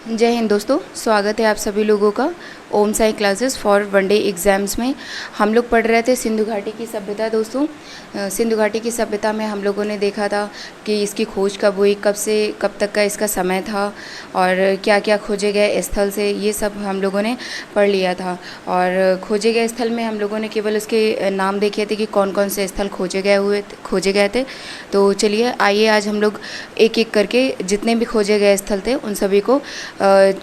जय हिंद दोस्तों, स्वागत है आप सभी लोगों का Om Sai classes for one day exams में। हम लोग पढ़ रहे थे सिंधु घाटी की सभ्यता दोस्तों। सिंधु घाटी की सभ्यता में हम लोगों ने देखा था कि इसकी खोज कब हुई, कब से कब तक का इसका समय था और क्या क्या खोजे गए स्थल से, ये सब हम लोगों ने पढ़ लिया था। और खोजे गए स्थल में हम लोगों ने केवल उसके नाम देखे थे कि कौन कौन से स्थल खोजे गए थे। तो चलिए आइए आज हम लोग एक एक करके जितने भी खोजे गए स्थल थे उन सभी को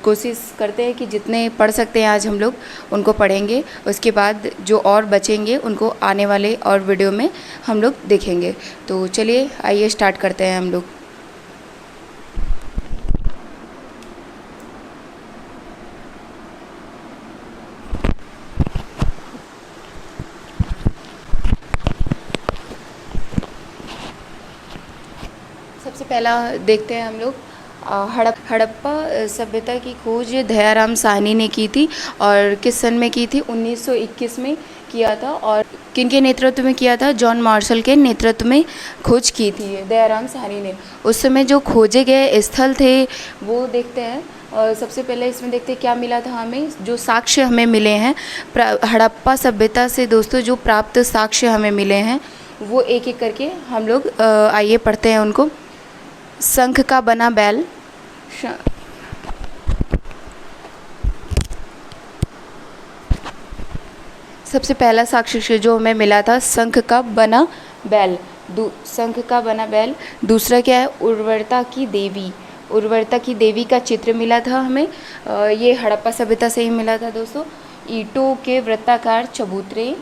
कोशिश करते हैं कि जितने पढ़ सकते हैं आज हम लोग उनको पढ़ेंगे। उसके बाद जो और बचेंगे उनको आने वाले और वीडियो में हम लोग देखेंगे। तो चलिए आइए स्टार्ट करते हैं हम लोग। सबसे पहला देखते हैं हम लोग हड़प्पा सभ्यता की खोज दयाराम साहनी ने की थी। और किस सन में की थी? 1921 में किया था। और किनके नेतृत्व में किया था? जॉन मार्शल के नेतृत्व में खोज की थी दयाराम साहनी ने। उस समय जो खोजे गए स्थल थे वो देखते हैं। और सबसे पहले इसमें देखते हैं क्या मिला था हमें, जो साक्ष्य हमें मिले हैं हड़प्पा सभ्यता से दोस्तों। जो प्राप्त साक्ष्य हमें मिले हैं वो एक एक करके हम लोग आइए पढ़ते हैं उनको। शंख का बना बैल, सबसे पहला साक्ष्य जो हमें मिला था शंख का बना बैल। शंख का बना बैल। दूसरा क्या है? उर्वरता की देवी। उर्वरता की देवी का चित्र मिला था हमें। ये हड़प्पा सभ्यता से ही मिला था दोस्तों। ईंटों के वृत्ताकार चबूतरे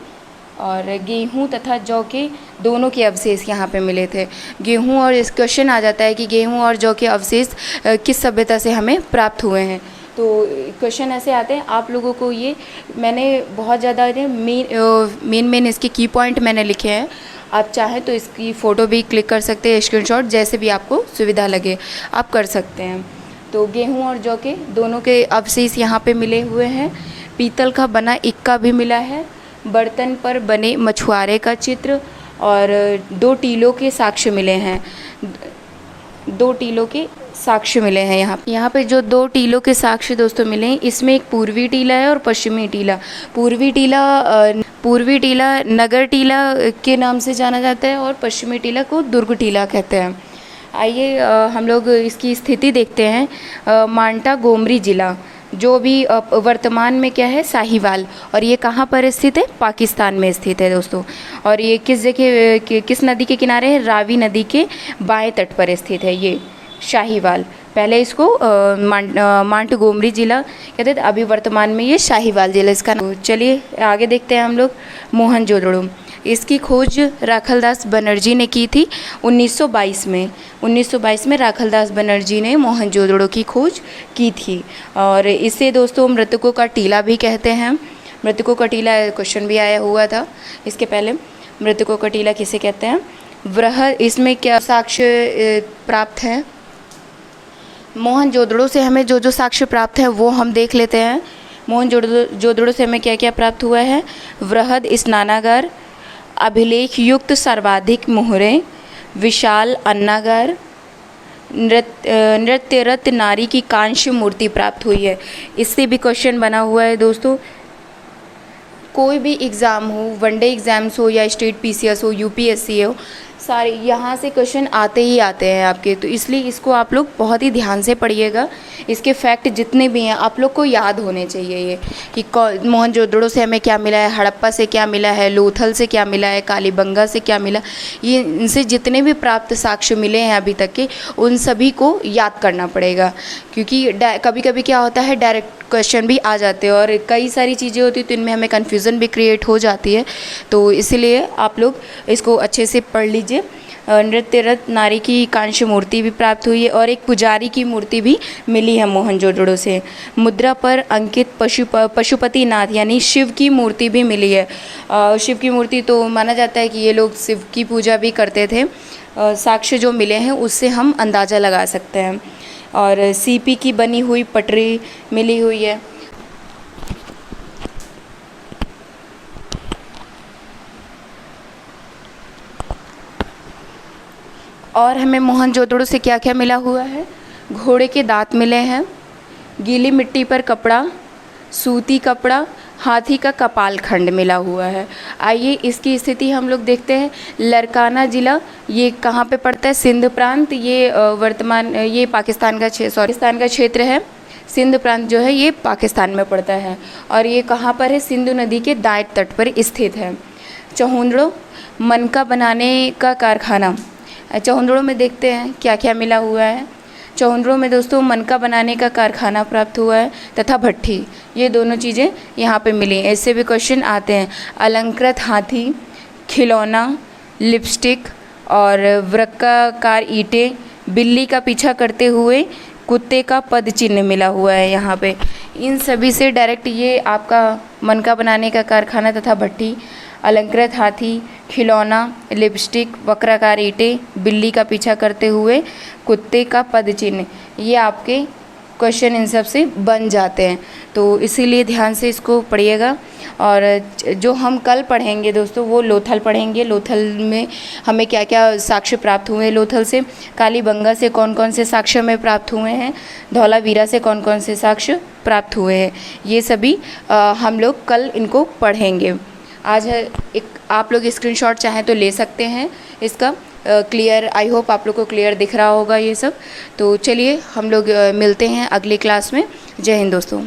और गेहूं तथा जौ के दोनों के अवशेष यहाँ पे मिले थे। गेहूं, और इस क्वेश्चन आ जाता है कि गेहूं और जौ के अवशेष किस सभ्यता से हमें प्राप्त हुए हैं। तो क्वेश्चन ऐसे आते हैं आप लोगों को। ये मैंने बहुत ज़्यादा मेन इसके की पॉइंट मैंने लिखे हैं। आप चाहें तो इसकी फ़ोटो भी क्लिक कर सकते हैं, स्क्रीनशॉट, जैसे भी आपको सुविधा लगे आप कर सकते हैं। तो गेहूं और जौ के दोनों के अवशेष यहाँ पे मिले हुए हैं। पीतल का बना इक्का भी मिला है। बर्तन पर बने मछुआरे का चित्र और 2 टीलों के साक्ष्य मिले हैं। 2 टीलों के साक्ष्य मिले हैं यहाँ पे जो 2 टीलों के साक्ष्य दोस्तों मिले हैं, इसमें एक पूर्वी टीला है और पश्चिमी टीला। पूर्वी टीला नगर टीला के नाम से जाना जाता है और पश्चिमी टीला को दुर्ग टीला कहते हैं। आइए हम लोग इसकी स्थिति देखते हैं। मांटा गोमरी ज़िला जो भी वर्तमान में क्या है? साहिवाल। और ये कहाँ पर स्थित है? पाकिस्तान में स्थित है दोस्तों। और ये किस जगह किस नदी के किनारे है? रावी नदी के बाएं तट पर स्थित है ये शाहीवाल। पहले इसको मांट गोमरी ज़िला कहते थे, अभी वर्तमान में ये शाहीवाल ज़िला इसका नाम। चलिए आगे देखते हैं हम लोग। मोहनजोदड़ो, इसकी खोज राखलदास बनर्जी ने की थी 1922 में। 1922 में राखलदास बनर्जी ने मोहनजोदड़ो की खोज की थी। और इसे दोस्तों मृतकों का टीला भी कहते हैं। मृतकों का टीला क्वेश्चन भी आया हुआ था इसके पहले। मृतकों का टीला किसे कहते हैं? इसमें क्या साक्ष्य प्राप्त है? मोहनजोदड़ो से हमें जो जो साक्ष्य प्राप्त है वो हम देख लेते हैं। मोहनजोदड़ो से हमें क्या क्या प्राप्त हुआ है? वृहद स्नानागार, अभिलेख युक्त सर्वाधिक मोहरें, विशाल अन्नागार, नृत्यरत नारी की कांस्य मूर्ति प्राप्त हुई है। इससे भी क्वेश्चन बना हुआ है दोस्तों। कोई भी एग्ज़ाम हो, वनडे एग्ज़ाम्स हो या स्टेट पीसीएस हो, यूपीएससी हो, सारे यहाँ से क्वेश्चन आते ही आते हैं आपके। तो इसलिए इसको आप लोग बहुत ही ध्यान से पढ़िएगा। इसके फैक्ट जितने भी हैं आप लोग को याद होने चाहिए। ये कि मोहनजोदड़ो से हमें क्या मिला है, हड़प्पा से क्या मिला है, लोथल से क्या मिला है, कालीबंगा से क्या मिला, ये इनसे जितने भी प्राप्त साक्ष्य मिले हैं अभी तक के, उन सभी को याद करना पड़ेगा। क्योंकि कभी कभी क्या होता है, डायरेक्ट क्वेश्चन भी आ जाते हैं और कई सारी चीज़ें होती हैं तो इनमें हमें कन्फ्यूज़न भी क्रिएट हो जाती है। तो इसीलिए आप लोग इसको अच्छे से पढ़ लीजिए। नृत्यरत नारी की कांस्य मूर्ति भी प्राप्त हुई है और एक पुजारी की मूर्ति भी मिली है मोहनजोदड़ो से। मुद्रा पर अंकित पशुपतिनाथ यानी शिव की मूर्ति भी मिली है। शिव की मूर्ति तो माना जाता है कि ये लोग शिव की पूजा भी करते थे। साक्ष्य जो मिले हैं उससे हम अंदाज़ा लगा सकते हैं। और सीपी की बनी हुई पटरी मिली हुई है। और हमें मोहनजोदड़ो से क्या क्या मिला हुआ है? घोड़े के दांत मिले हैं, गीली मिट्टी पर कपड़ा, सूती कपड़ा, हाथी का कपाल खंड मिला हुआ है। आइए इसकी स्थिति हम लोग देखते हैं। लरकाना ज़िला ये कहाँ पे पड़ता है? सिंध प्रांत। ये ये पाकिस्तान का क्षेत्र है। सिंध प्रांत जो है ये पाकिस्तान में पड़ता है और ये कहाँ पर है? सिंधु नदी के दाएं तट पर स्थित है। चहुंदड़ो, मनका बनाने का कारखाना। चहुंदड़ो में देखते हैं क्या क्या मिला हुआ है। चहुंदड़ो में दोस्तों मनका बनाने का कारखाना प्राप्त हुआ है तथा भट्ठी, ये दोनों चीज़ें यहाँ पे मिली हैं। ऐसे भी क्वेश्चन आते हैं। अलंकृत हाथी, खिलौना, लिपस्टिक और वृत्ताकार ईंटें, बिल्ली का पीछा करते हुए कुत्ते का पद चिन्ह मिला हुआ है यहाँ पे। इन सभी से डायरेक्ट ये आपका मनका बनाने का कारखाना तथा भट्ठी, अलंकृत हाथी, खिलौना, लिपस्टिक, वक्राकार ईंटें, बिल्ली का पीछा करते हुए कुत्ते का पद चिन्ह, ये आपके क्वेश्चन इन सब से बन जाते हैं। तो इसीलिए ध्यान से इसको पढ़िएगा। और जो हम कल पढ़ेंगे दोस्तों वो लोथल पढ़ेंगे। लोथल में हमें क्या क्या साक्ष्य प्राप्त हुए हैं लोथल से, कालीबंगा से कौन कौन से साक्ष्य में प्राप्त हुए हैं, धौलावीरा से कौन कौन से साक्ष्य प्राप्त हुए हैं, ये सभी हम लोग कल इनको पढ़ेंगे। आज एक आप लोग स्क्रीनशॉट चाहें तो ले सकते हैं इसका। क्लियर, आई होप आप लोग को क्लियर दिख रहा होगा ये सब। तो चलिए हम लोग मिलते हैं अगली क्लास में। जय हिंद दोस्तों।